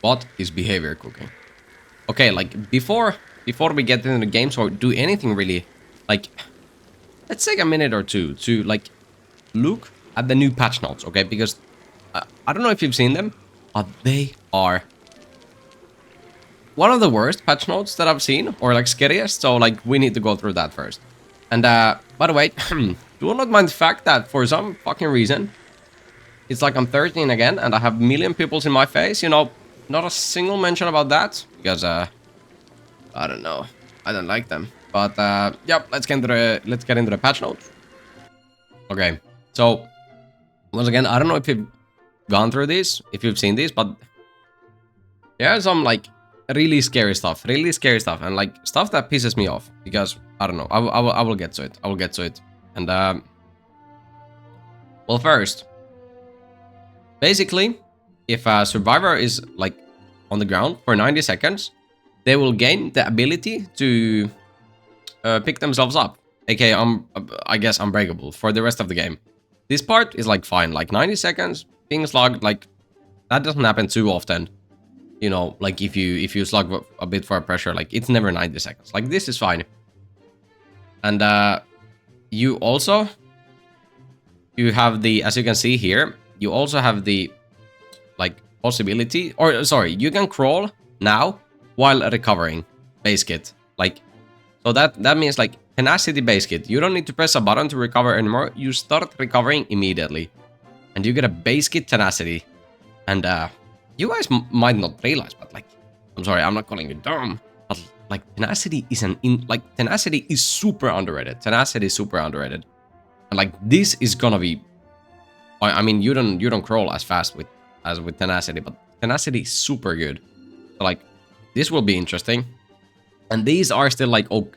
What is behavior cooking? Okay, like before we get into the games or do anything really, like let's take a minute or two to like look at the new patch notes, okay? Because I don't know if you've seen them, but they are one of the worst patch notes that I've seen, or like scariest. So like we need to go through that first. And by the way, do not mind the fact that for some fucking reason, it's like I'm 13 again, and I have a million pimples in my face. You know, not a single mention about that because I don't know, I don't like them. But yep, let's get into the patch notes. Okay, so once again, I don't know if you've gone through these, if you've seen these, but there's some like really scary stuff, and like stuff that pisses me off because I don't know. I will get to it. I will get to it. And well, first, basically, if a survivor is like on the ground for 90 seconds, they will gain the ability to pick themselves up, aka I guess unbreakable for the rest of the game. This part is like fine, like 90 seconds being slugged, like that doesn't happen too often. You know, like if you slug a bit for a pressure, like it's never 90 seconds. Like this is fine. And you also you have the, as you can see here, you also have the like possibility, or sorry, you can crawl now while recovering base kit. Like so that means like tenacity base kit. You don't need to press a button to recover anymore. You start recovering immediately, and you get a base kit tenacity. And you guys might not realize, but like, I'm sorry, I'm not calling you dumb, but like tenacity is tenacity is super underrated. Tenacity is super underrated, and like this is gonna be. I mean, you don't crawl as fast as with tenacity, but tenacity is super good. So like, this will be interesting. And these are still like, oh,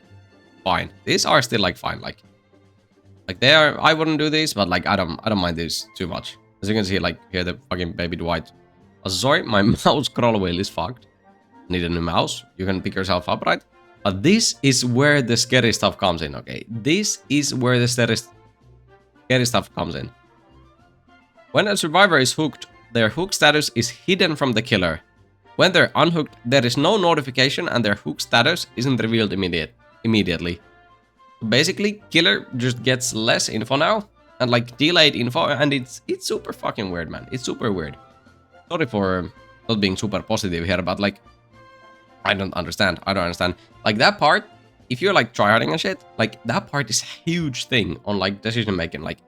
fine. These are still like fine. Like they are. I wouldn't do these, but like I don't mind these too much. As you can see, like here the fucking baby Dwight. Oh, sorry, my mouse scroll wheel is fucked. Need a new mouse. You can pick yourself up, right? But this is where the scary stuff comes in. Okay, this is where the scary stuff comes in. When a survivor is hooked, their hook status is hidden from the killer. When they're unhooked, there is no notification and their hook status isn't revealed immediately. Basically, killer just gets less info now, and like delayed info, and it's super fucking weird, man. It's super weird. Sorry for not being super positive here, but like, I don't understand. Like that part, if you're like tryharding and shit, like that part is a huge thing on like decision making. Like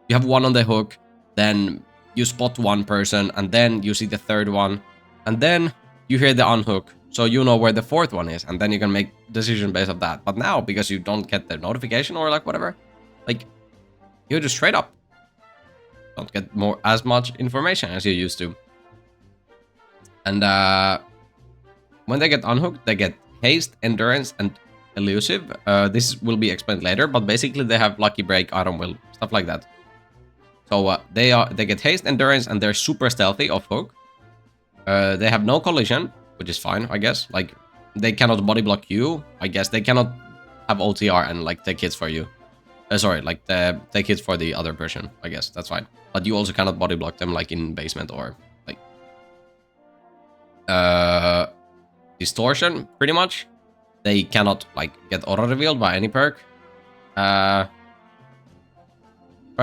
you have one on the hook, then you spot one person, and then you see the third one, and then you hear the unhook, so you know where the fourth one is, and then you can make decision based on that. But now, because you don't get the notification or like whatever, like you just straight up don't get as much information as you used to. And when they get unhooked, they get haste, endurance, and elusive. This will be explained later, but basically they have lucky break, iron will, stuff like that. So they get haste, endurance, and they're super stealthy off hook. They have no collision, which is fine, I guess. Like they cannot body block you. I guess they cannot have OTR and like take hits for you. Sorry, like take hits for the other person. I guess that's fine. But you also cannot body block them like in basement or like distortion. Pretty much, they cannot like get auto revealed by any perk. Trying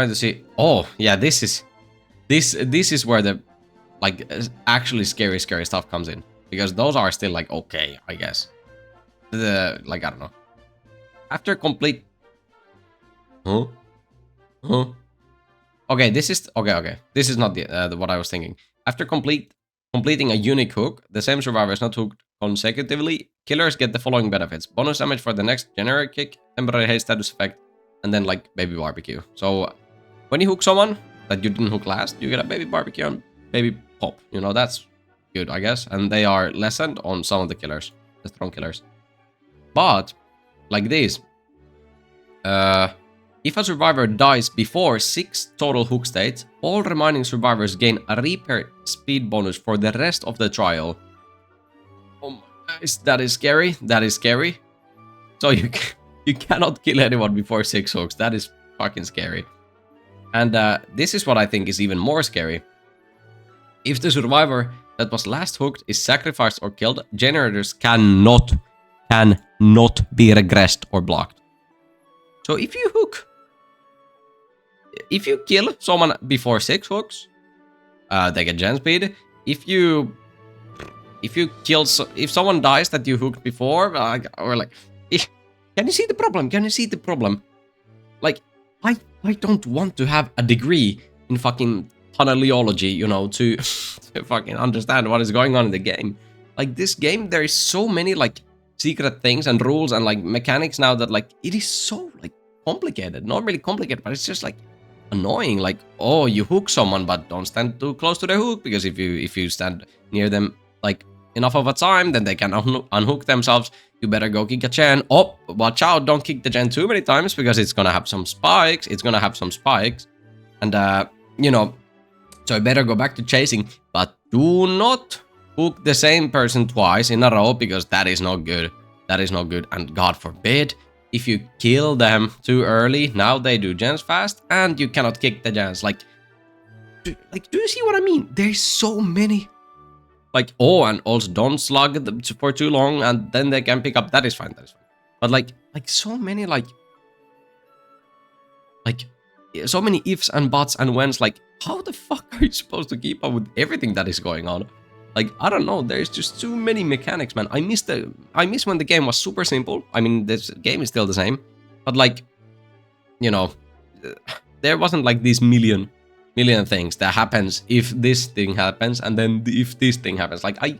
to see. Oh yeah, this is where the like actually scary stuff comes in, because those are still like okay, I guess. The like I don't know. After complete. Okay, this is okay. This is not the what I was thinking. After completing a unique hook, the same survivor is not hooked consecutively. Killers get the following benefits: bonus damage for the next generic kick, temporary haste status effect, and then like baby barbecue. So when you hook someone that you didn't hook last, you get a baby barbecue and baby pop. You know, that's good, I guess. And they are lessened on some of the killers, the strong killers. But like this, if a survivor dies before 6 total hook states, all remaining survivors gain a repair speed bonus for the rest of the trial. Oh my guys, that is scary. That is scary. So you cannot kill anyone before 6 hooks. That is fucking scary. And this is what I think is even more scary. If the survivor that was last hooked is sacrificed or killed, generators cannot be regressed or blocked. So if you kill someone before 6 hooks, they get gen speed. If someone dies that you hooked before, or like, can you see the problem? Can you see the problem? Like, I don't want to have a degree in fucking tunneliology, you know, to fucking understand what is going on in the game. Like, this game, there is so many like secret things and rules and like mechanics now that like it is so like complicated. Not really complicated, but it's just like annoying. Like, oh, you hook someone, but don't stand too close to the hook, because if you stand near them like enough of a time, then they can unhook themselves. You better go kick a gen. Oh, watch out, don't kick the gen too many times, because it's gonna have some spikes. And you know, so I better go back to chasing, but do not hook the same person twice in a row, because that is not good. That is not good. And God forbid, if you kill them too early, now they do gens fast, and you cannot kick the gens. Like, do you see what I mean? There's so many. Like, oh, and also don't slug them for too long, and then they can pick up. That is fine. That is fine. But like so many like so many ifs and buts and whens. Like, how the fuck are you supposed to keep up with everything that is going on? Like, I don't know. There's just too many mechanics, man. I miss when the game was super simple. I mean, this game is still the same, but like, you know, there wasn't like these million things that happens if this thing happens, and then if this thing happens. Like, I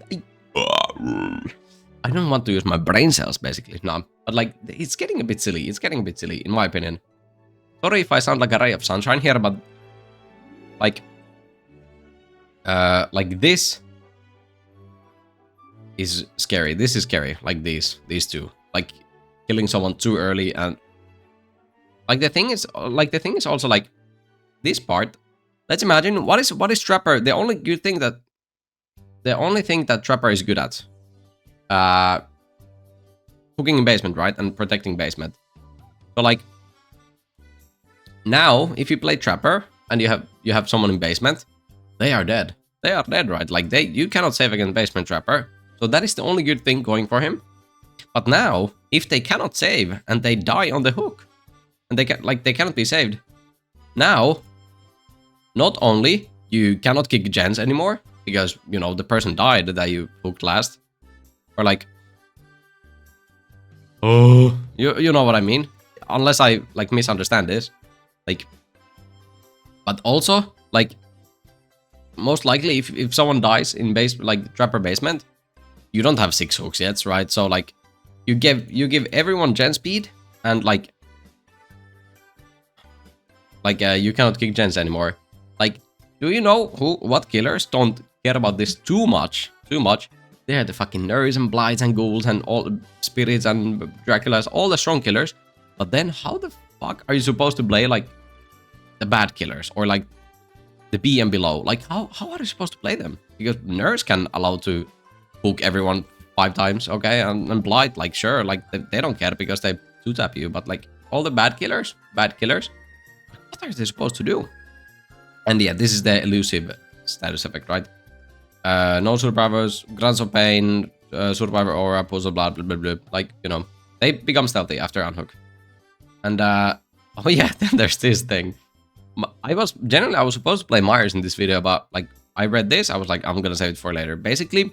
don't want to use my brain cells, basically. No, but like, it's getting a bit silly. It's getting a bit silly, in my opinion. Sorry if I sound like a ray of sunshine here, but like this is scary. This is scary. Like these two, like killing someone too early, and like the thing is also like this part. Let's imagine what is Trapper. The only thing that Trapper is good at, hooking in basement, right, and protecting basement. So like now, if you play Trapper and you have someone in basement, they are dead. They are dead, right? Like you cannot save against basement Trapper. So that is the only good thing going for him. But now, if they cannot save and they die on the hook, and they cannot be saved, now, not only you cannot kick gens anymore, because, you know, the person died that you hooked last, or like, oh, you know what I mean, unless I like misunderstand this, like, but also like, most likely if someone dies in Trapper basement, you don't have 6 hooks yet, right? So like, you give everyone gen speed, and like you cannot kick gens anymore. Like, do you know what killers don't care about this too much? They're the fucking nerds and blights and ghouls and all spirits and Draculas, all the strong killers. But then how the fuck are you supposed to play like the bad killers, or like the B and below? Like, how are you supposed to play them? Because nerds can allow to hook everyone 5 times, okay, and blight, like, sure, like they don't care because they 2-tap you, but like all the bad killers, what are they supposed to do? And yeah, this is the elusive status effect, right? No survivors, grants of pain, survivor aura, pulse of blood, blah, blah, blah. Like, you know, they become stealthy after unhook. And oh yeah, then there's this thing. I was supposed to play Myers in this video, but like, I read this, I was like, I'm gonna save it for later. Basically,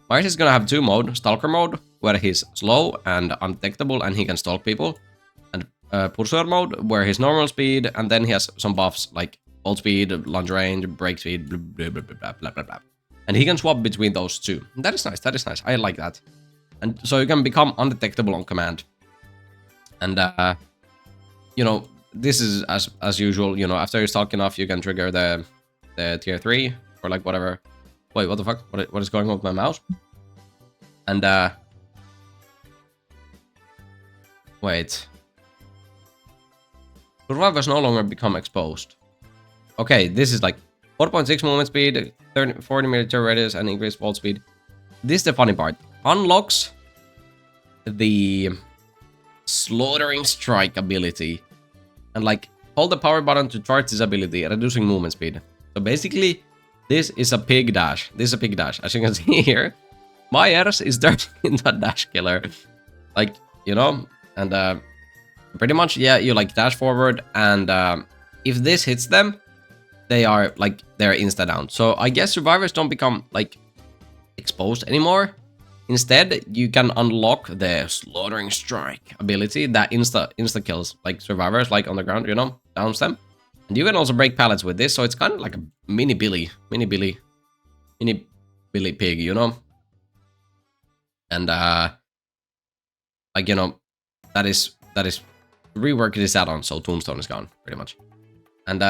Myers is gonna have 2 modes: Stalker mode, where he's slow and undetectable and he can stalk people, and Pursuer mode, where he's normal speed, and then he has some buffs like hold speed, lunge range, break speed, blah, blah, blah, blah, blah, blah, blah. And he can swap between those 2. That is nice, I like that. And so you can become undetectable on command. And you know, this is as usual, you know, after you stalk enough, you can trigger the tier 3, or like whatever. Wait, what the fuck? What is going on with my mouse? And wait. Survivors no longer become exposed. Okay, this is like 4.6 movement speed, 40 meter radius, and increased vault speed. This is the funny part. Unlocks the slaughtering strike ability, and like hold the power button to charge this ability, reducing movement speed. So basically, This is a pig dash. This is a pig dash. As you can see here, my ears is turning into a dash killer. Like, you know, and pretty much, yeah, you like dash forward, and if this hits them, they're insta down. So I guess survivors don't become like exposed anymore. Instead, you can unlock the slaughtering strike ability that insta kills like survivors, like on the ground, you know, downs them. And you can also break pallets with this, so it's kind of like a mini Billy pig, you know. And like, you know, that is rework this add-on, so Tombstone is gone pretty much. And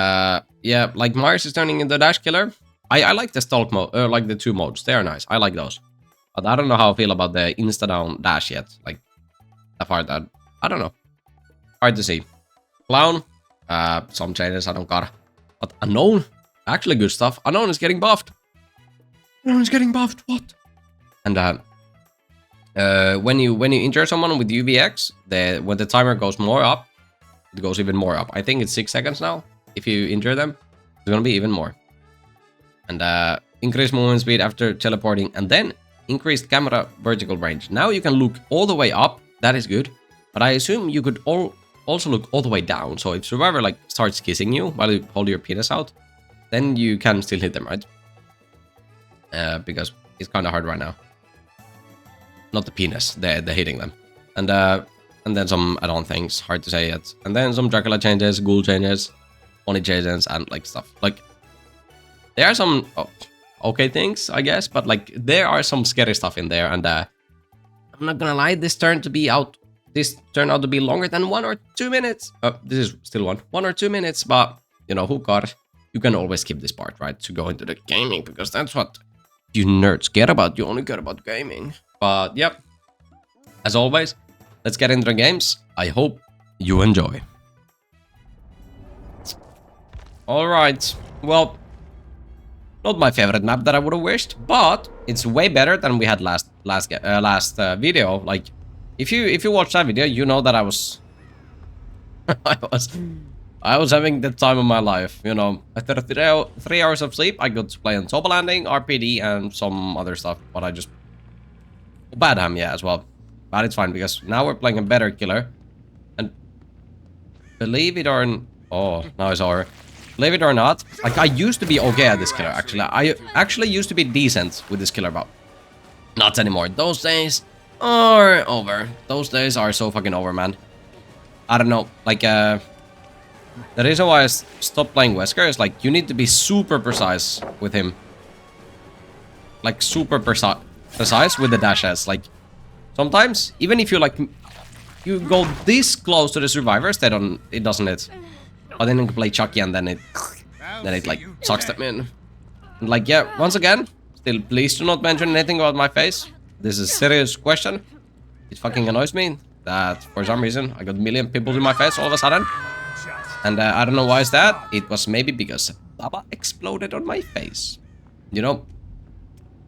yeah, like Myers is turning into a dash killer. I like the stealth mode, like the 2 modes. They are nice. I like those. But I don't know how I feel about the insta down dash yet. Like that part, that I don't know. Hard to see. Clown, some changes I don't got. But Unknown, actually good stuff. Unknown is getting buffed. Unknown is getting buffed. What? And when you injure someone with UVX, when the timer goes more up, it goes even more up. I think it's 6 seconds now. If you injure them, it's gonna be even more. And increased movement speed after teleporting, and then increased camera vertical range. Now you can look all the way up. That is good. But I assume you could also look all the way down. So if survivor like starts kissing you while you hold your penis out, then you can still hit them, right? Because it's kind of hard right now. Not the penis, the hitting them. And then some add-on things, hard to say yet. And then some Dracula changes, ghoul changes, Oni changes, and like stuff. Like there are some okay things, I guess, but like there are some scary stuff in there. And I'm not gonna lie, this turned out to be longer than 1 or 2 minutes. This is still 1 or 2 minutes, but you know, who cares? You can always skip this part, right? To go into the gaming, because that's what you nerds care about. You only care about gaming. But yep, as always, let's get into the games. I hope you enjoy. Alright, well, not my favorite map that I would have wished, but it's way better than we had last video. Like, if you watch that video, you know that I was I was having the time of my life, you know. After 3 hours of sleep, I got to play on Toba Landing, RPD, and some other stuff, but I just Badham, yeah, as well. But it's fine, because now we're playing a better killer. And believe it or not... Oh, now it's over. Believe it or not, like, I used to be okay at this killer, actually. I actually used to be decent with this killer, but not anymore. Those days are over. Those days are so fucking over, man. I don't know, like, the reason why I stopped playing Wesker is, like, you need to be super precise with him. Like, super precise with the dashes. Like, sometimes, even if you, like, you go this close to the survivors, it doesn't hit. But then you can play Chucky and then it like sucks them in. And like, yeah, once again, still please do not mention anything about my face. This is a serious question. It fucking annoys me that for some reason I got a million pimples in my face all of a sudden. And I don't know why is that. It was maybe because Baba exploded on my face. You know,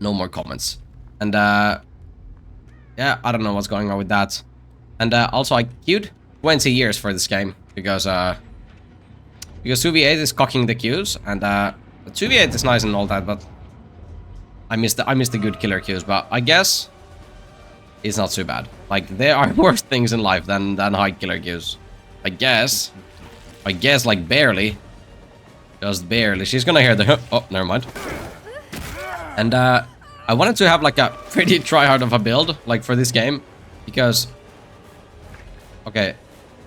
no more comments. And yeah, I don't know what's going on with that. And also I queued 20 years for this game because 2v8 is cocking the queues, and 2v8 is nice and all that, but I miss the good killer queues. But I guess it's not too bad. Like, there are worse things in life than high killer queues. I guess like barely, just barely. She's gonna hear the oh, never mind. And I wanted to have like a pretty tryhard of a build like for this game, because okay,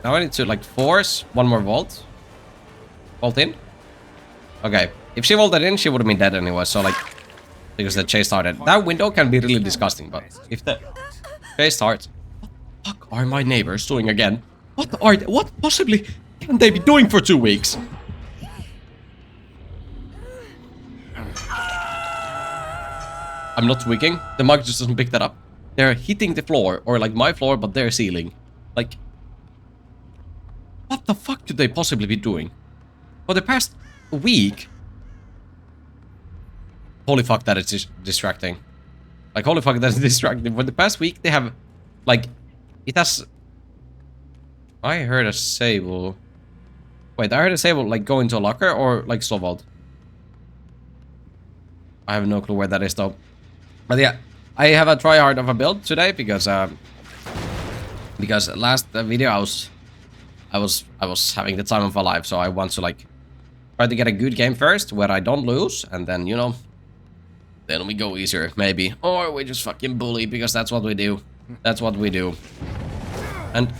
now I need to like force one more vault. Vault in? Okay. If she vaulted in, she would have been dead anyway, so like... Because the chase started. That window can be really disgusting, but... If the chase starts... What the fuck are my neighbors doing again? What possibly can they be doing for 2 weeks? I'm not tweaking. The mic just doesn't pick that up. They're hitting the floor, or like my floor, but their ceiling. Like... What the fuck could they possibly be doing? For the past week... Holy fuck, that is distracting. Like, holy fuck, that is distracting. For the past week, they have... Like, it has... I heard a Sable... Wait, I heard a Sable, like, go into a locker or, like, slow vault? I have no clue where that is though. But yeah, I have a try hard of a build today because last video I was having the time of my life, so I want to like try to get a good game first where I don't lose, and then, you know, then we go easier maybe, or we just fucking bully because that's what we do. That's what we do. And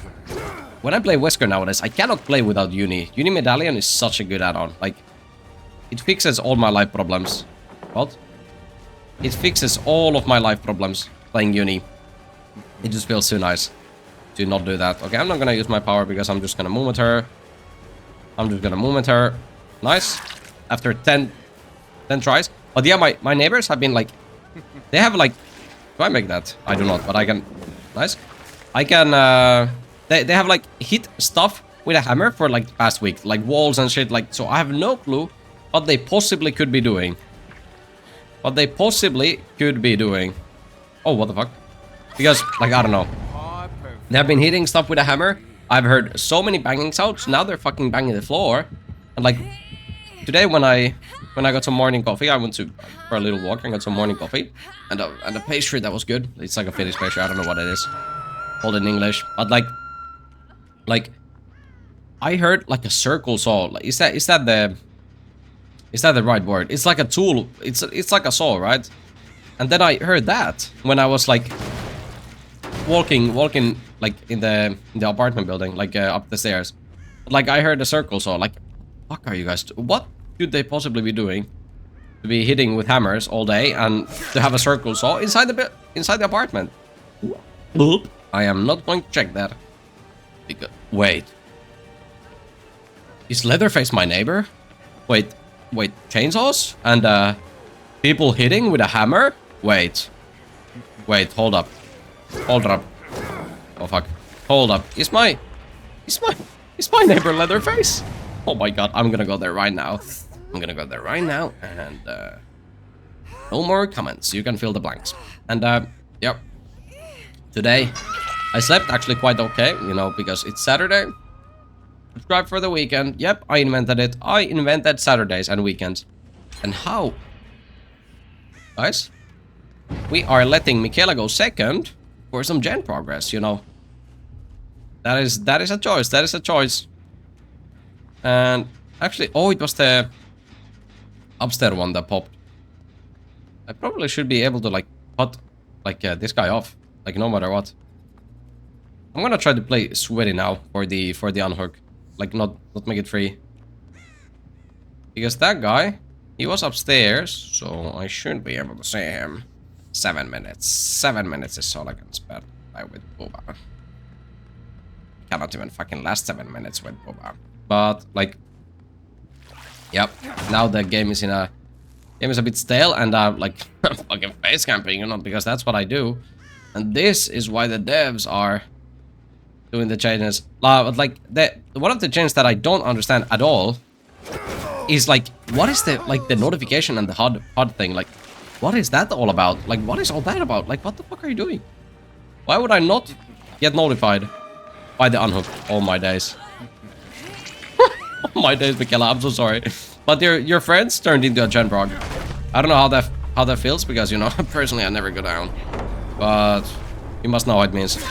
when I play Wesker nowadays, I cannot play without Uni. Uni Medallion is such a good add-on. Like, it fixes all my life problems. What? It fixes all of my life problems playing Uni. It just feels so nice to not do that. Okay, I'm not gonna use my power because I'm just gonna move with her. I'm just gonna move with her. Nice. After 10 tries. But yeah, my neighbors have been like... They have like... Do I make that? I do not, but I can... Nice. I can... They have like hit stuff with a hammer for like the past week. Like walls and shit. Like, so I have no clue what they possibly could be doing. What they possibly could be doing. Oh, what the fuck? Because, like, I don't know. They have been hitting stuff with a hammer. I've heard so many banging sounds. Now they're fucking banging the floor. And like, today when I got some morning coffee, I went for a little walk and got some morning coffee. And a pastry that was good. It's like a Finnish pastry. I don't know what it is called in English. But like, I heard like a circle saw. Like, is that the right word? It's like a tool. It's like a saw, right? And then I heard that when I was like walking like in the apartment building, like up the stairs. Like I heard a circle saw. Like, fuck are you guys? What could they possibly be doing? To be hitting with hammers all day and to have a circle saw inside the apartment? Oop. I am not going to check that. Because, wait. Is Leatherface my neighbor? Wait, chainsaws? And people hitting with a hammer? Wait, hold up. Oh fuck. Hold up. Is my neighbor Leatherface? Oh my god, I'm gonna go there right now. And no more comments. You can fill the blanks. And yep. Today I slept actually quite okay, you know, because it's Saturday. Subscribe for the weekend. Yep, I invented it. I invented Saturdays and weekends. And how? Guys, we are letting Michaela go second for some gen progress, you know. That is a choice. That is a choice. And actually, oh, it was the upstairs one that popped. I probably should be able to like cut like this guy off, like no matter what. I'm gonna try to play sweaty now for the unhook, like not make it free. Because that guy, he was upstairs, so I should be able to see him. 7 minutes. 7 minutes is all I can spare with bhvr. Cannot even fucking last 7 minutes with bhvr. But like, yep. Now the game is a bit stale, and like I'm fucking face camping, you know, because that's what I do. And this is why the devs are doing the changes. But like one of the changes that I don't understand at all is like, what is the notification and the HUD thing? Like, what is that all about? Like, what is all that about? Like, what the fuck are you doing? Why would I not get notified by the unhook? All my days. All my days, Michaela. I'm so sorry. But your friends turned into a gen prog. I don't know how that feels, because, you know, personally I never go down. But you must know what it means.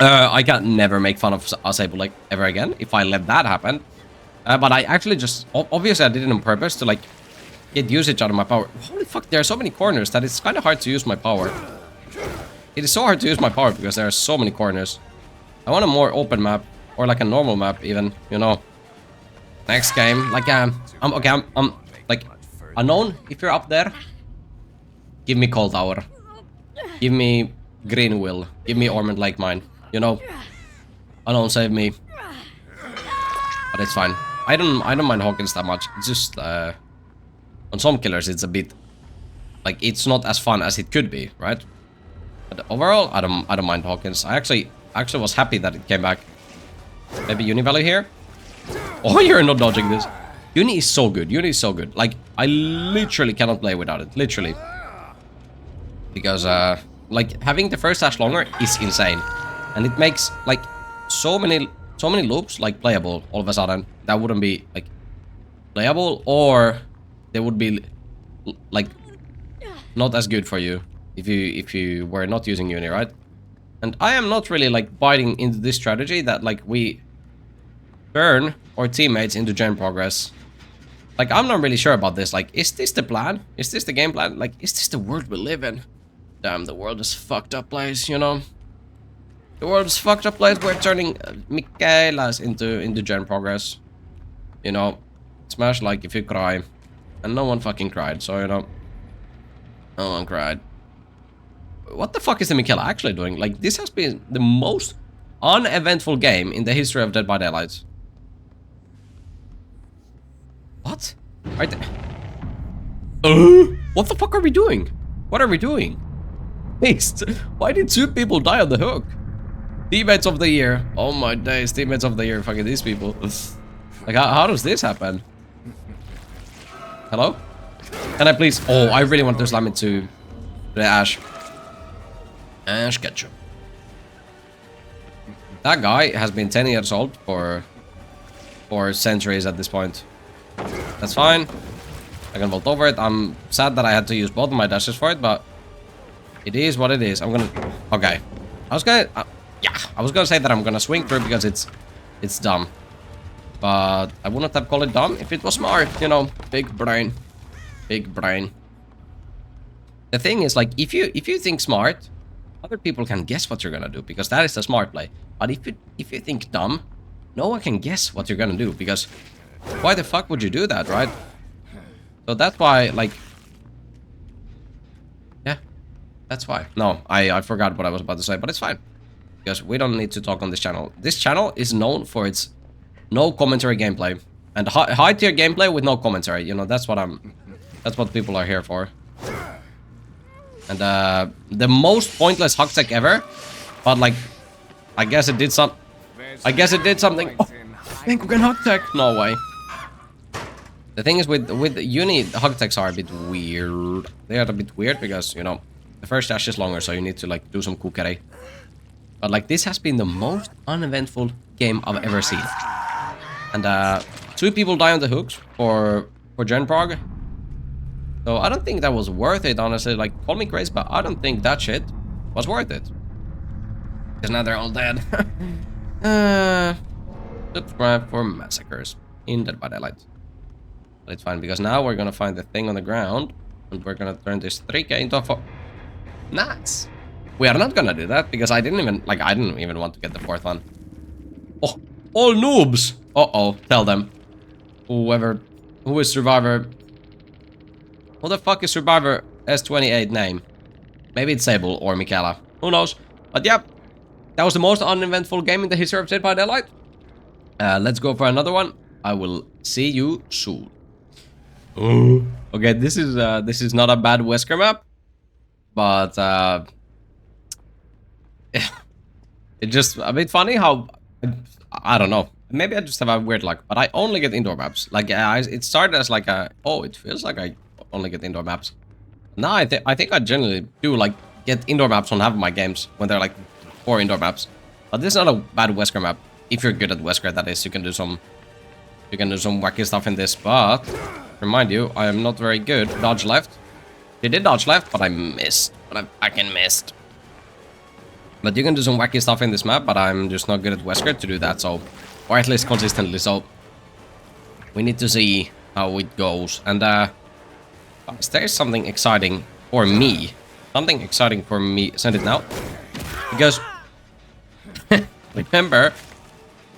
I can never make fun of Asable like ever again if I let that happen. But I actually just obviously I did it on purpose to like get usage out of my power. Holy fuck, there are so many corners that it's kind of hard to use my power. It is so hard to use my power because there are so many corners. I want a more open map, or like a normal map even, you know. Next game, like I'm like Unknown, if you're up there, give me Cold Tower. Give me Green Will. Give me Ormond Lake Mine. You know, Unknown save me. But it's fine. I don't mind Hawkins that much. It's just on some killers it's a bit like it's not as fun as it could be, right? But overall, I don't mind Hawkins. I actually was happy that it came back. Maybe Uni Valley here. Oh, you're not dodging this. Uni is so good. Uni is so good. Like, I literally cannot play without it. Literally. Because like having the first dash longer is insane. And it makes like so so many loops like playable all of a sudden that wouldn't be like playable, or they would be like not as good for you if you were not using uni, right? And I am not really like biting into this strategy that like we turn our teammates into gen progress. Like, I'm not really sure about this. Like, is this the plan? Is this the game plan? Like, is this the world we live in? Damn, the world is fucked up place, you know? The world is fucked up place. We're turning Michaelas into gen progress. You know, smash like if you cry. And no one fucking cried, so, you know. No one cried. What the fuck is the Michaela actually doing? Like, this has been the most uneventful game in the history of Dead by Daylight. What? Right there. What the fuck are we doing? What are we doing? Beast, why did 2 people die on the hook? Teammates of the year. Oh my days, teammates of the year. Fucking these people. Like, how does this happen? Hello? Can I please? Oh, I really want to slam it to the Ash. Ash Ketchum. That guy has been 10 years old for centuries at this point. That's fine. I can vault over it. I'm sad that I had to use both of my dashes for it, but it is what it is. I'm gonna... Okay. I was gonna... yeah, I was gonna say that I'm gonna swing through because it's dumb. But I wouldn't have called it dumb if it was smart, you know. Big brain. Big brain. The thing is, like, if you think smart, other people can guess what you're gonna do, because that is the smart play. But if you think dumb, no one can guess what you're gonna do, because why the fuck would you do that, right? So that's why, like... yeah, that's why. No, I forgot what I was about to say, but it's fine. Because we don't need to talk on this channel. This channel is known for its no commentary gameplay. And high tier gameplay with no commentary. You know, that's what people are here for. And the most pointless hug tech ever. But like, I guess it did something. Oh, I think we can hug tech. No way. The thing is with uni, the hug techs are a bit weird. They are a bit weird because, you know, the first dash is longer, so you need to like do some cookery. But like, this has been the most uneventful game I've ever seen. And 2 people die on the hooks for gen prog. So I don't think that was worth it, honestly. Like, call me crazy, but I don't think that shit was worth it. Because now they're all dead. Subscribe for massacres in Dead by Daylight. But it's fine, because now we're gonna find the thing on the ground, and we're gonna turn this 3K into a 4. Nice. We are not gonna do that, because I didn't even want to get the 4th one. Oh, all noobs! Uh-oh, tell them. Who is Survivor? Who the fuck is Survivor S28 name? Maybe it's Sable or Michaela. Who knows? But yeah, that was the most uneventful game in the history of Dead by Daylight. Let's go for another one. I will see you soon. Okay, this is not a bad wesker map, but it's just a bit funny how I don't know. Maybe I just have a weird luck, but I only get indoor maps. Like it started as like a it feels like I only get indoor maps. Now I think I generally do like get indoor maps on half of my games when they're like 4 indoor maps. But this is not a bad wesker map. If you're good at wesker, that is, you can do some wacky stuff in this. But remind you, I am not very good. Dodge left. He did dodge left, but I missed. But I fucking missed. But you can do some wacky stuff in this map, but I'm just not good at wesker to do that. So, or at least consistently. So we need to see how it goes. And there's something exciting for me. Something exciting for me. Send it now. Because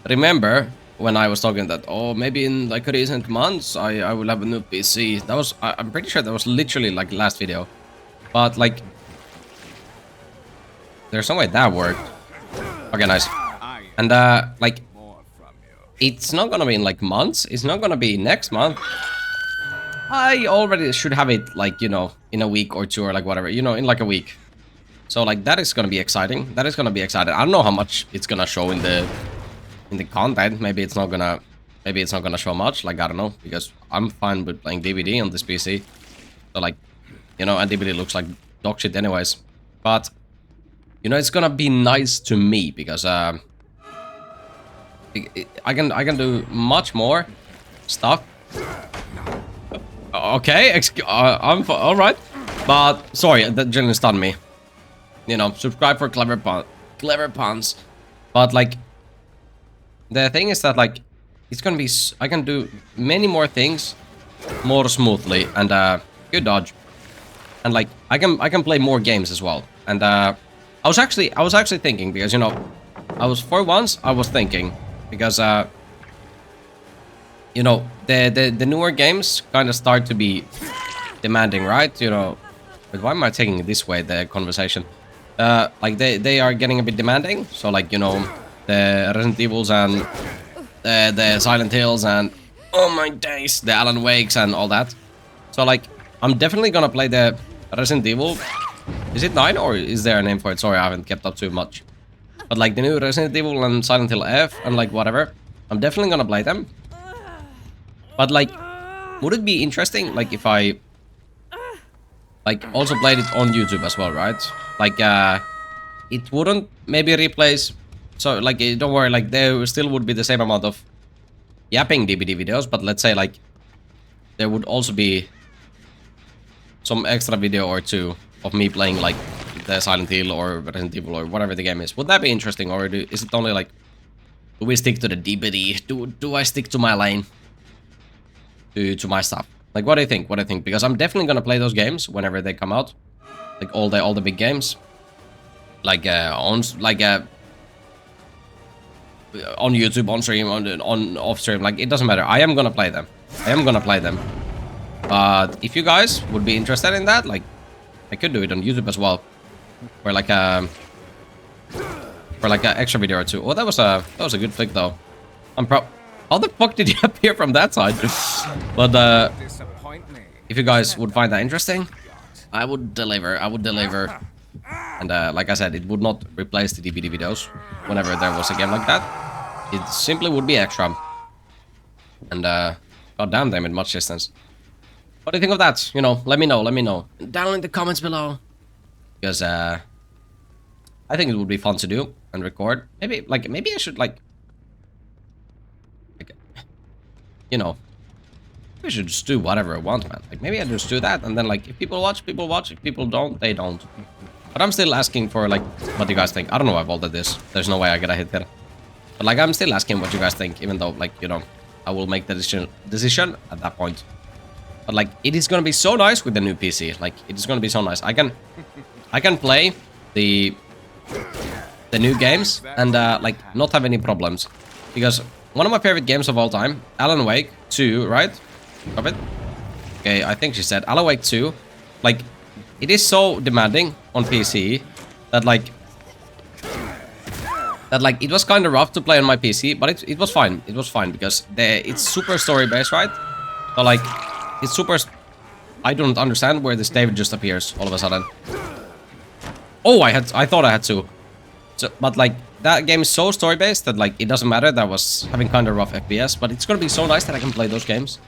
remember when I was talking that, oh, maybe in like recent months I will have a new PC. That was, I'm pretty sure that was literally like last video. But like, there's no way that worked. Okay, nice. And like, it's not gonna be in like months. It's not gonna be next month. I already should have it like, you know, in a week or 2 or like whatever, you know, in like a week. So like, that is gonna be exciting. That is gonna be exciting. I don't know how much it's gonna show in the content. Maybe it's not gonna show much. Like, I don't know, because I'm fine with playing DVD on this PC. So like, you know, and DVD looks like dog shit anyways. But you know, it's gonna be nice to me because I can do much more stuff. Okay, I'm all right, but sorry, that generally stunned me. You know, subscribe for clever puns. But like, the thing is that like, it's gonna be. I can do many more things more smoothly, and good dodge. And like, I can play more games as well. And I was actually thinking, because you know, I was thinking, because you know, the newer games kind of start to be demanding, right? You know, but why am I taking it this way, the conversation? Like they are getting a bit demanding. So like, you know, the Resident Evils and the Silent Hills and oh my days, the Alan Wakes and all that. So like, I'm definitely gonna play the Resident Evil. Is it 9 or is there a name for it? Sorry, I haven't kept up too much. But like the new Resident Evil and Silent Hill F and like whatever, I'm definitely gonna play them. But like, would it be interesting like if I like also played it on YouTube as well, right? Like it wouldn't maybe replace, so like don't worry, like there still would be the same amount of yapping DBD videos, but let's say like there would also be some extra video or two of me playing like the Silent Hill or Resident Evil or whatever the game is. Would that be interesting, or is it only like, do we stick to the DBD? Do I stick to my lane? To my stuff? Like, what do you think? What do you think? Because I'm definitely gonna play those games whenever they come out, like all the big games, like on YouTube, on stream, on off stream. Like, it doesn't matter. I am gonna play them. I am gonna play them. But if you guys would be interested in that, like, I could do it on YouTube as well, for like a extra video or two. Oh, that was a good flick though. How the fuck did you appear from that side? But if you guys would find that interesting, I would deliver. And like I said, it would not replace the DBD videos whenever there was a game like that. It simply would be extra. And god damn them in much distance. What do you think of that? You know, let me know. Down in the comments below. Because I think it would be fun to do and record. Maybe I should like you know, we should just do whatever I want, man. Like, maybe I just do that, and then like, if people watch, people watch. If people don't, they don't. But I'm still asking for like, what you guys think. I don't know why I vaulted this. There's no way I get a hit there. But like, I'm still asking what you guys think, even though like, you know, I will make the decision at that point. But like, it is gonna be so nice with the new PC. Like, it is gonna be so nice. I can play the new games and like not have any problems, because one of my favorite games of all time, Alan Wake 2, right? Of it? Okay, I think she said Alan Wake 2. Like, it is so demanding on PC that like it was kind of rough to play on my PC, but it was fine. It was fine because it's super story based, right? So like, it's super. I don't understand where this David just appears all of a sudden. Oh, I thought I had to. So, but like, that game is so story-based that like, it doesn't matter that I was having kind of rough FPS, but it's gonna be so nice that I can play those games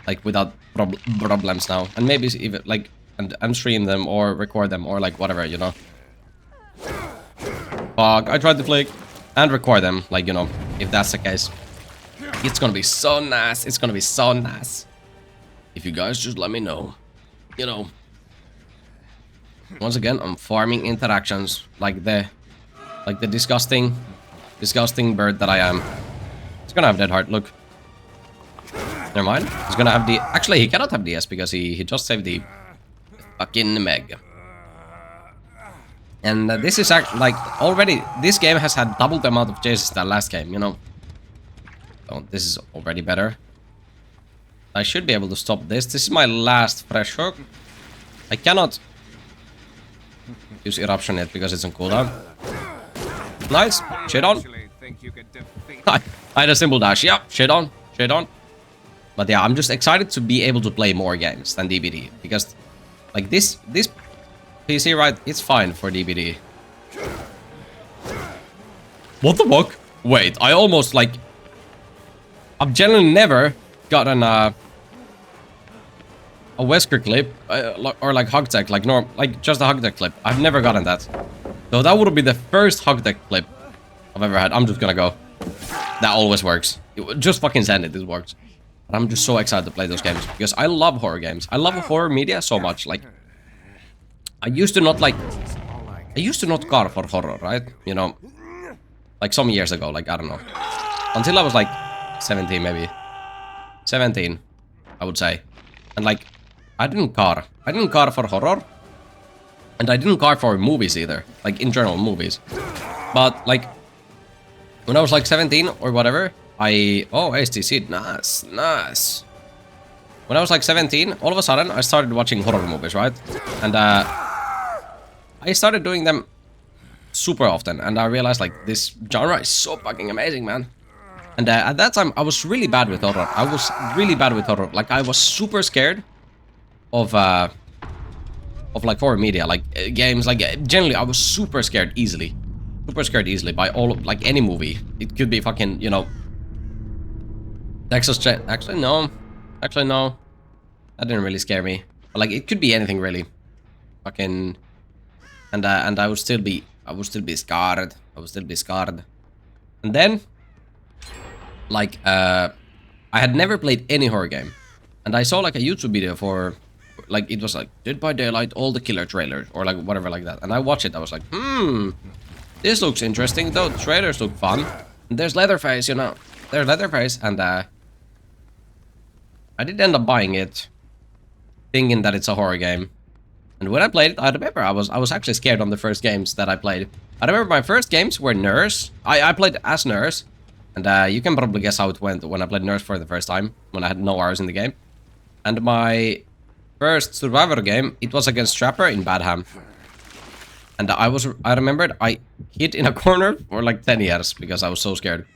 like without problems now, and maybe even like and stream them or record them or like whatever, you know. Fuck, I tried to flick and record them, like, you know, if that's the case. It's gonna be so nice. It's gonna be so nice. If you guys just let me know, you know. Once again, I'm farming interactions like the disgusting bird that I am. He's gonna have dead heart, look. Never mind. He's gonna have the... Actually, he cannot have DS because he just saved the fucking Meg. And this is like already... This game has had double the amount of chases than last game, you know. So this is already better. I should be able to stop this. This is my last fresh hook. I cannot use eruption yet because it's on cooldown. Nice. Shit on. I had a simple dash. Yeah, shit on. Shit on. But yeah, I'm just excited to be able to play more games than DBD. Because, like, this PC, right, it's fine for DBD. What the fuck? Wait, I almost, like... I've generally never gotten a wesker clip, or like hug tech, like just a hug tech clip. I've never gotten that. So that would be the first hug tech clip I've ever had. I'm just gonna go. That always works. Just fucking send it, it works. And I'm just so excited to play those games because I love horror games. I love horror media so much. Like, I used to not care for horror, right? You know, like some years ago, like, I don't know. Until I was like 17, maybe. 17, I would say. And like, I didn't care. I didn't care for horror. And I didn't care for movies either. Like, in general, movies. But like, when I was like 17 or whatever, oh, HTC, nice, nice. When I was like 17, all of a sudden, I started watching horror movies, right? And I started doing them super often, and I realized like this genre is so fucking amazing, man. And at that time, I was really bad with horror. I was really bad with horror. Like, I was super scared of like horror media, like games. Like, generally, I was super scared easily. Super scared easily by all of, like, any movie. It could be fucking, you know, actually no. That didn't really scare me. But, like, it could be anything really. Fucking, and I would still be scared. I would still be scared. And then, like, I had never played any horror game, and I saw like a YouTube video for, like, it was like Dead by Daylight, all the killer trailers, or like whatever like that. And I watched it. I was like, this looks interesting. Though the trailers look fun. And there's Leatherface, you know. There's Leatherface, and I did end up buying it, thinking that it's a horror game. And when I played it, I remember I was actually scared on the first games that I played. I remember my first games were Nurse. I played as Nurse, and you can probably guess how it went when I played Nurse for the first time, when I had no hours in the game. And my first Survivor game, it was against Trapper in Badham. And I remembered I hid in a corner for like 10 years because I was so scared.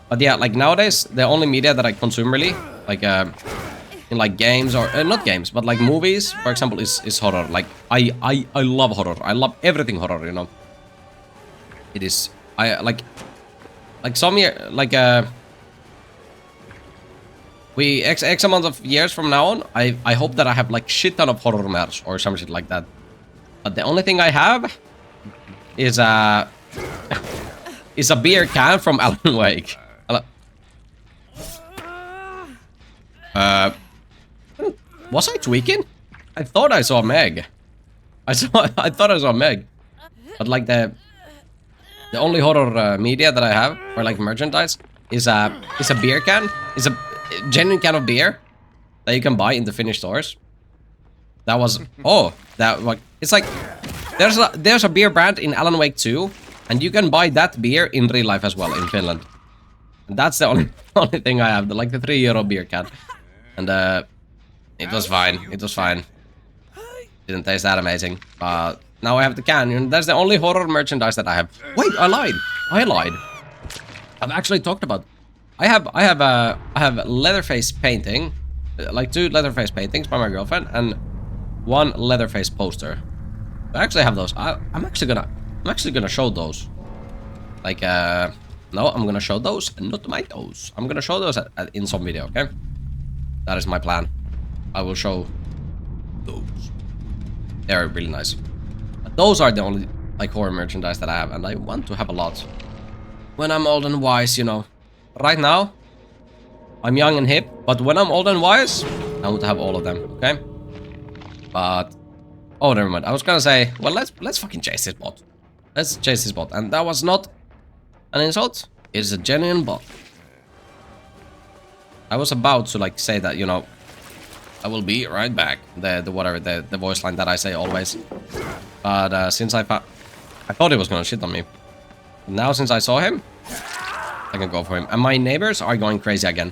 But yeah, like nowadays, the only media that I consume really, like in like games or not games, but like movies, for example, is horror. Like I love horror. I love everything horror, you know. It is, I like some year, like we X amount of years from now on, I hope that I have like shit ton of horror merch or some shit like that. But the only thing I have is a beer can from Alan Wake. Was I tweaking? I thought I saw Meg. I thought I saw Meg. But like the only horror media that I have, or like merchandise, is a beer can. Is a genuine can of beer that you can buy in the Finnish stores. That was like it's like there's a beer brand in Alan Wake 2, and you can buy that beer in real life as well in Finland. And that's the only thing I have, like the €3 beer can. And it was fine. It was fine. Didn't taste that amazing, but now I have the can, and that's the only horror merchandise that I have. Wait, I lied. I've actually talked about. I have Leatherface painting, like 2 Leatherface paintings by my girlfriend, and 1 Leatherface poster. I actually have those. I'm actually gonna show those. Like no, I'm gonna show those, and not my toes. I'm gonna show those in some video. Okay, that is my plan. I will show those. They're really nice. But those are the only like horror merchandise that I have, and I want to have a lot when I'm old and wise, you know. Right now, I'm young and hip, but when I'm old and wise, I want to have all of them, okay? But oh, never mind. I was gonna say, well, let's fucking chase this bot. Let's chase this bot, and that was not an insult. It's a genuine bot. I was about to like say that, you know, I will be right back. The voice line that I say always. But since I thought he was gonna shit on me. Now since I saw him, I can go for him. And my neighbors are going crazy again.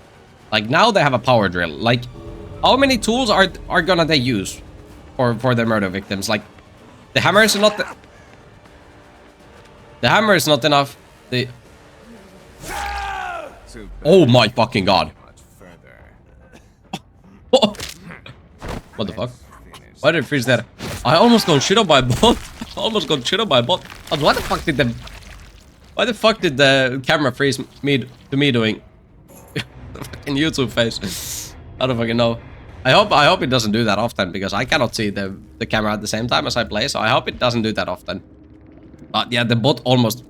Like now they have a power drill. Like how many tools are gonna they use for their murder victims? Like the hammer is not the hammer is not enough. Oh my fucking god. What the fuck? Why did it freeze there? I almost got shit up by a bot. But why the fuck did the camera freeze me doing the fucking YouTube face? I don't fucking know. I hope it doesn't do that often, because I cannot see the camera at the same time as I play, so I hope it doesn't do that often. But yeah, the bot almost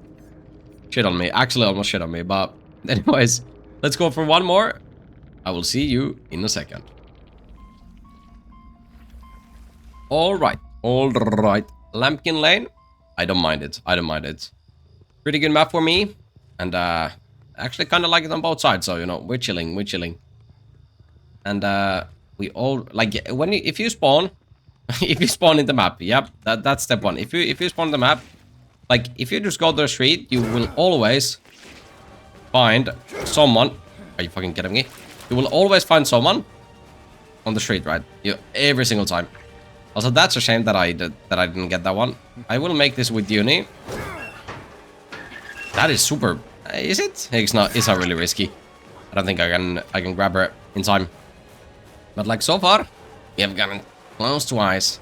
shit on me. Actually almost shit on me, but Anyways, let's go for one more. I will see you in a second. Alright, alright. Lampkin Lane. I don't mind it. I don't mind it. Pretty good map for me. And actually kind of like it on both sides. So, you know, we're chilling. We're chilling. And we all like when if you spawn, if you spawn in the map. Yep, that's step one. If you spawn in the map, like if you just go to the street, you will always find someone. Are you fucking kidding me? You will always find someone on the street, right? Every single time. Also, that's a shame that I didn't get that one. I will make this with Uni. That is super. Is it? It's not. It's not really risky. I don't think I can grab her in time. But like so far, we have gotten close twice.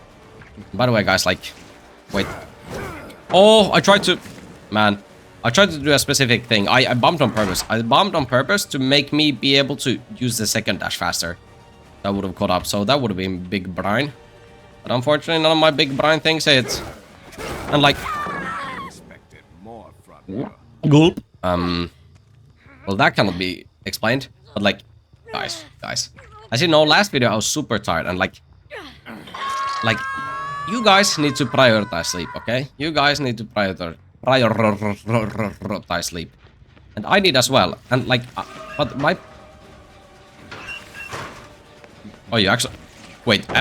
By the way, guys, like, wait. Oh, I tried to. Man, I tried to do a specific thing. I bumped on purpose. I bumped on purpose to make me be able to use the second dash faster. That would have caught up. So that would have been big brain. But unfortunately, none of my big brain things hit. And like, gulp. Well, that cannot be explained. But like, guys. As you know, last video I was super tired and like, you guys need to prioritize sleep, okay? You guys need to prioritize sleep, and I need as well. And like, but my. Oh, you actually. Wait, do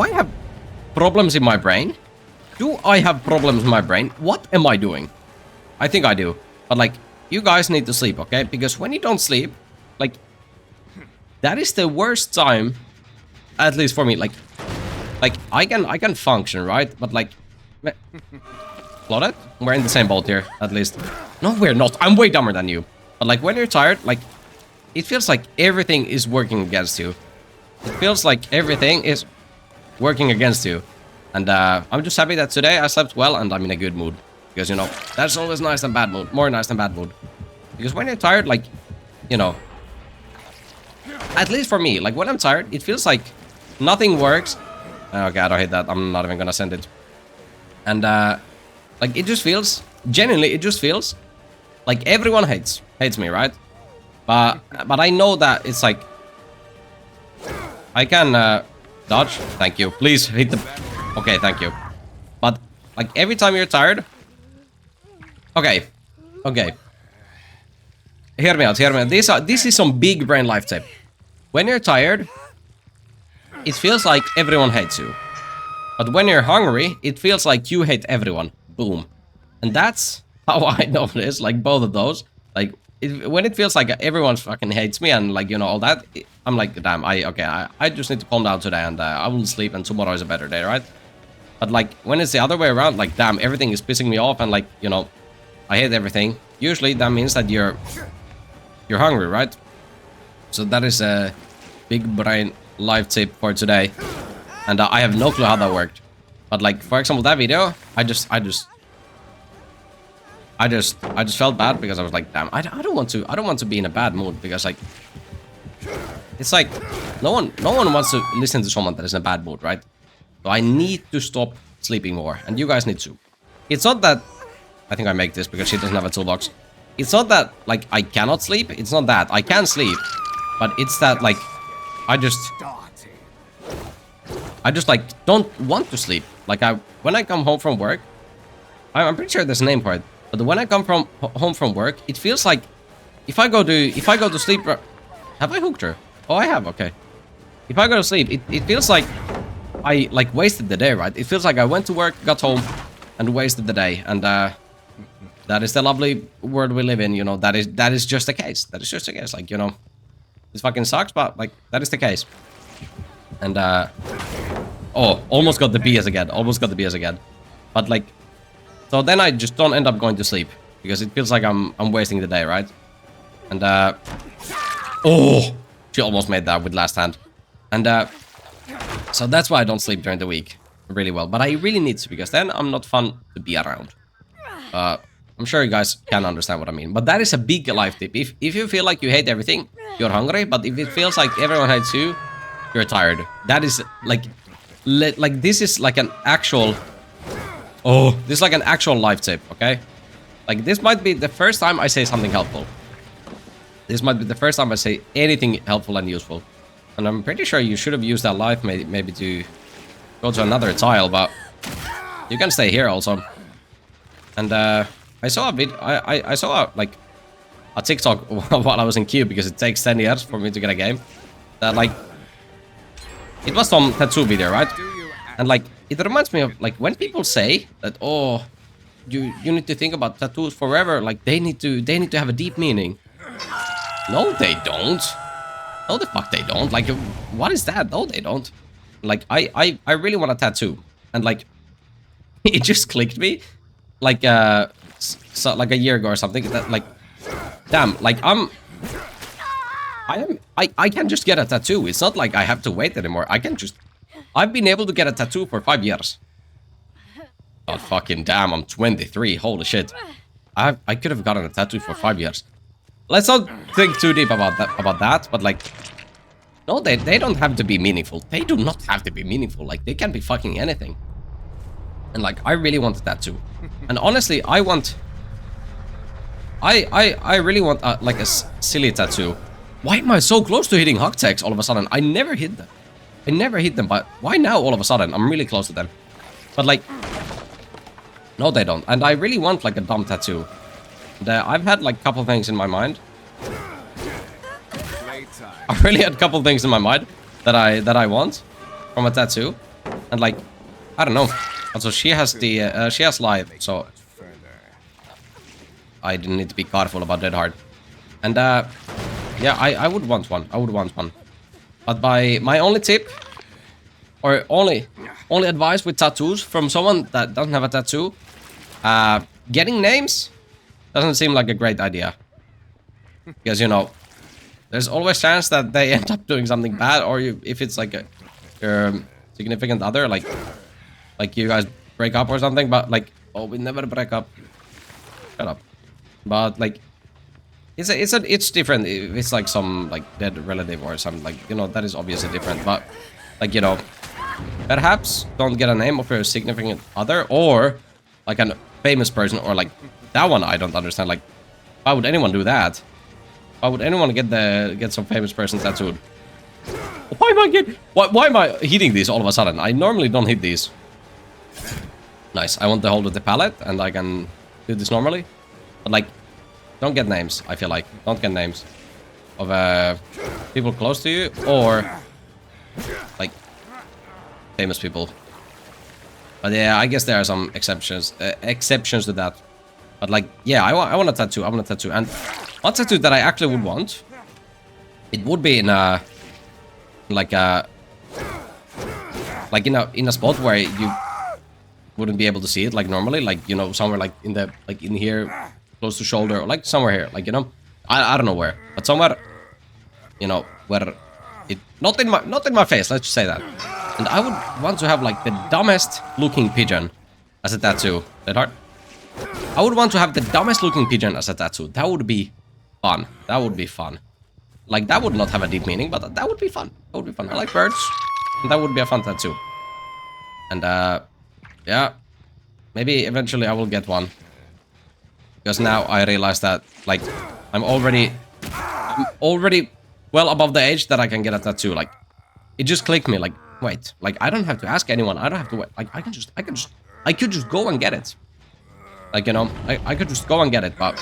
I have problems in my brain? Do I have problems in my brain? What am I doing? I think I do. But like, you guys need to sleep, okay? Because when you don't sleep, like, that is the worst time, at least for me. Like I can function, right? But like, Claudette, we're in the same boat here, at least. No, we're not. I'm way dumber than you. But like, when you're tired, like, it feels like everything is working against you. It feels like everything is working against you. And I'm just happy that today I slept well and I'm in a good mood. Because, you know, that's always nice than bad mood. More nice than bad mood. Because when you're tired, like, you know, at least for me, like when I'm tired, it feels like nothing works. Oh god, I hate that. I'm not even gonna send it. And like it just feels, genuinely, it just feels like everyone hates me, right? But I know that it's like I can dodge. Thank you. Please hit the. Okay, thank you. But like every time you're tired. Okay. Hear me out. This is some big brain life tip. When you're tired, it feels like everyone hates you. But when you're hungry, it feels like you hate everyone. Boom. And that's how I notice, like, both of those. Like, when it feels like everyone fucking hates me and, like, you know, all that, I'm like, damn, I just need to calm down today and I will sleep and tomorrow is a better day, right? But, like, when it's the other way around, like, damn, everything is pissing me off and, like, you know, I hate everything. Usually that means that you're hungry, right? So that is a big brain life tip for today, and I have no clue how that worked. But like, for example, that video, I just felt bad because I was like, damn, I don't want to be in a bad mood because like, it's like no one wants to listen to someone that is in a bad mood, right? So I need to stop sleeping more, and you guys need to. It's not that I think I make this because she doesn't have a toolbox. It's not that like I cannot sleep. It's not that I can sleep. But it's that, like, I just like, don't want to sleep. Like, when I come home from work, I'm pretty sure there's a name for it. But when I come home from work, it feels like if I go to sleep, have I hooked her? Oh, I have. Okay. If I go to sleep, it feels like I like wasted the day, right? It feels like I went to work, got home, and wasted the day. And that is the lovely world we live in. You know, that is just the case. That is just the case. Like, you know. This fucking sucks, but like that is the case. And oh, almost got the BS again. But like, so then I just don't end up going to sleep because it feels like I'm wasting the day, right? And oh, she almost made that with last hand. And so that's why I don't sleep during the week really well. But I really need to because then I'm not fun to be around. I'm sure you guys can understand what I mean. But that is a big life tip. If you feel like you hate everything, you're hungry. But if it feels like everyone hates you, you're tired. That is like this is like an actual. Oh, this is like an actual life tip, okay? Like, this might be the first time I say something helpful. This might be the first time I say anything helpful and useful. And I'm pretty sure you should have used that life maybe to go to another tile, but you can stay here also. And I saw a bit. I saw like a TikTok while I was in queue, because it takes 10 years for me to get a game. That like, it was some tattoo video, right? And like, it reminds me of like when people say that, oh, you need to think about tattoos forever. Like they need to have a deep meaning. No, they don't. No, the fuck they don't. Like, what is that? No, they don't. Like, I really want a tattoo, and like, it just clicked me, like so like a year ago or something. That like, damn, like I can just get a tattoo. It's not like I have to wait anymore. I've been able to get a tattoo for 5 years. Oh fucking damn! I'm 23. Holy shit! I could have gotten a tattoo for 5 years. Let's not think too deep about that, but like, no, they don't have to be meaningful. They do not have to be meaningful. Like, they can be fucking anything. And like, I really want a tattoo. And honestly, I really want like a silly tattoo. Why am I so close to hitting hug tags all of a sudden? I never hit them. I never hit them, but why now all of a sudden? I'm really close to them. But like, no, they don't. And I really want like a dumb tattoo. I've had like a couple things in my mind. I really had a couple things in my mind that I want from a tattoo, and like, I don't know. Also, she has the she has life, so I didn't need to be careful about Dead Heart. And yeah, I would want one. I would want one. But my only tip, or only advice with tattoos from someone that doesn't have a tattoo, getting names doesn't seem like a great idea, because you know, there's always chance that they end up doing something bad, or if it's like your significant other, like you guys break up or something. But like, oh, we never break up. Shut up. But like, it's different if it's like some like dead relative or something, like, you know, that is obviously different. But like, you know, perhaps don't get a name of your significant other, or like a famous person, or like that one I don't understand. Like, why would anyone do that? Why would anyone get some famous person tattooed? Why am I hitting these all of a sudden? I normally don't hit these. Nice. I want to hold with the palette, and I can do this normally. But like, don't get names. I feel like don't get names of people close to you, or like famous people. But yeah, I guess there are some exceptions to that. But like, yeah, I want a tattoo. I want a tattoo. And one tattoo that I actually would want, it would be in a like in a spot where you wouldn't be able to see it like normally, like, you know, somewhere like in here, close to shoulder, or like somewhere here, like, you know, I don't know where, but somewhere, you know, where it not in my face, let's just say that. And I would want to have like the dumbest looking pigeon as a tattoo. That hard? I would want to have the dumbest looking pigeon as a tattoo. That would be fun. That would be fun. Like, that would not have a deep meaning, but that would be fun. That would be fun. I like birds. And that would be a fun tattoo. And yeah, maybe eventually I will get one. Because now I realize that, like, I'm already well above the age that I can get a tattoo. Like, it just clicked me, like, wait, like, I don't have to ask anyone. I don't have to wait. Like, I could just go and get it. Like, you know, I could just go and get it, but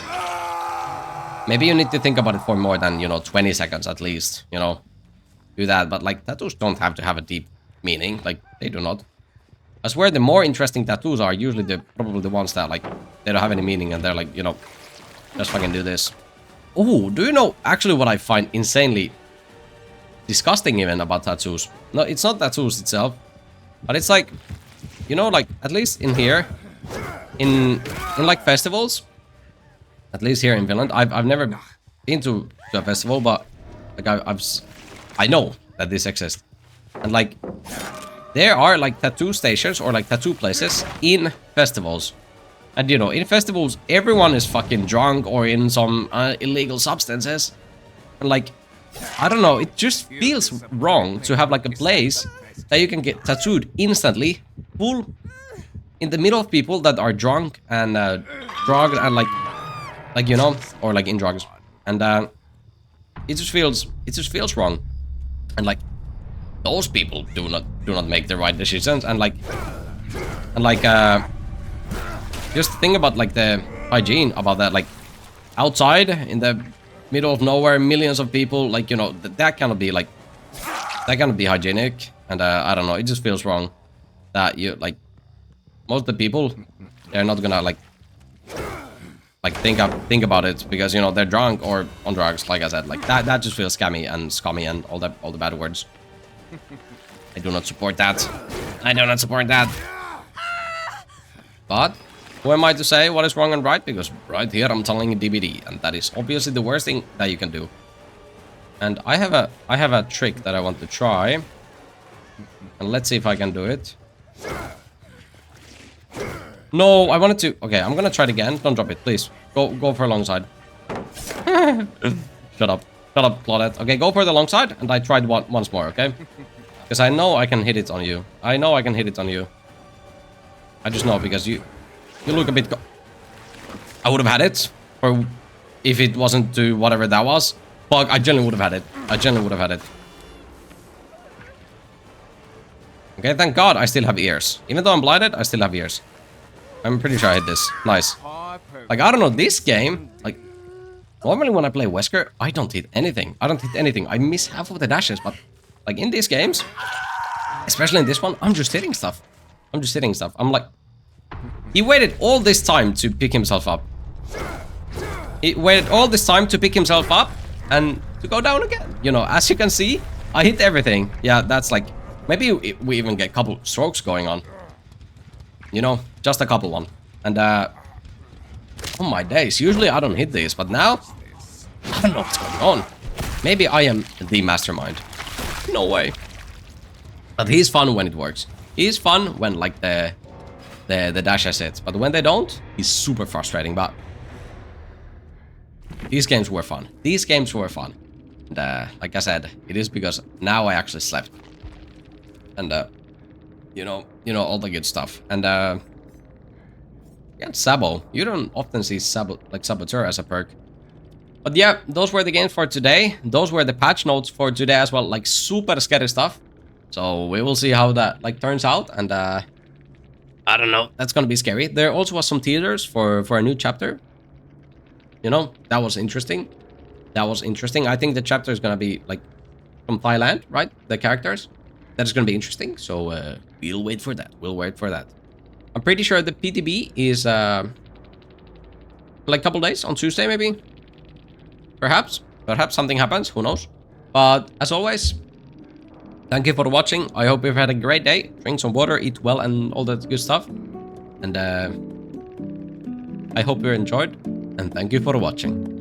maybe you need to think about it for more than, you know, 20 seconds at least, you know, do that. But like, tattoos don't have to have a deep meaning. Like, they do not. I swear the more interesting tattoos are usually probably the ones that, like, they don't have any meaning, and they're like, you know, just fucking do this. Oh, do you know actually what I find insanely disgusting even about tattoos? No, it's not tattoos itself, but it's like, you know, like, at least in here, in like festivals, at least here in Finland, I've never been to a festival, but like I know that this exists, and like, there are like tattoo stations or like tattoo places in festivals. And you know, in festivals, everyone is fucking drunk or in some illegal substances. And like, I don't know, it just feels wrong to have like a place that you can get tattooed instantly, full in the middle of people that are drunk and drugged and like you know, or like in drugs, and it just feels wrong, and like those people do not make the right decisions, and like just think about like the hygiene about that, like outside in the middle of nowhere, millions of people, like, you know, that cannot be like, that cannot be hygienic, and I don't know, it just feels wrong that you like most of the people, they're not gonna like think about it because, you know, they're drunk or on drugs, like I said, like that just feels scammy and scummy and all the bad words. I do not support that. I do not support that. But who am I to say what is wrong and right? Because right here I'm telling you DVD, and that is obviously the worst thing that you can do. And I have a trick that I want to try, and let's see if I can do it. No, I wanted to. Okay, I'm gonna try it again. Don't drop it, please. Go for a long side. Shut up, Claudette. Okay, go for the long side, and I tried once more. Okay, because I know I can hit it on you. I know I can hit it on you. I just know because you look a bit. I would have had it, or if it wasn't to whatever that was. Fuck, I genuinely would have had it. I genuinely would have had it. Okay, thank God I still have ears. Even though I'm blinded, I still have ears. I'm pretty sure I hit this. Nice. Like, I don't know, this game, like, normally when I play Wesker, I don't hit anything. I don't hit anything. I miss half of the dashes, but, like, in these games, especially in this one, I'm just hitting stuff. I'm just hitting stuff. I'm like... He waited all this time to pick himself up. He waited all this time to pick himself up and to go down again. You know, as you can see, I hit everything. Yeah, that's like... Maybe we even get a couple strokes going on. You know, just a couple one. And, oh my days, usually I don't hit these, but now, I don't know what's going on. Maybe I am the mastermind. No way. But he's fun when it works. He's fun when, like, the dashes hit. But when they don't, he's super frustrating, but... These games were fun. These games were fun. And, like I said, it is because now I actually slept. And, you know, all the good stuff. And, yeah, Sabo. You don't often see Saboteur as a perk. But yeah, those were the games for today. Those were the patch notes for today as well. Like, super scary stuff. So, we will see how that, like, turns out. And, I don't know. That's gonna be scary. There also was some teasers for a new chapter. You know, that was interesting. That was interesting. I think the chapter is gonna be, like, from Thailand, right? The characters. That is gonna be interesting. So, we'll wait for that. We'll wait for that. I'm pretty sure the PTB is, like a couple days, on Tuesday maybe? Perhaps something happens, who knows? But, as always, thank you for watching. I hope you've had a great day. Drink some water, eat well, and all that good stuff. And, I hope you enjoyed, and thank you for watching.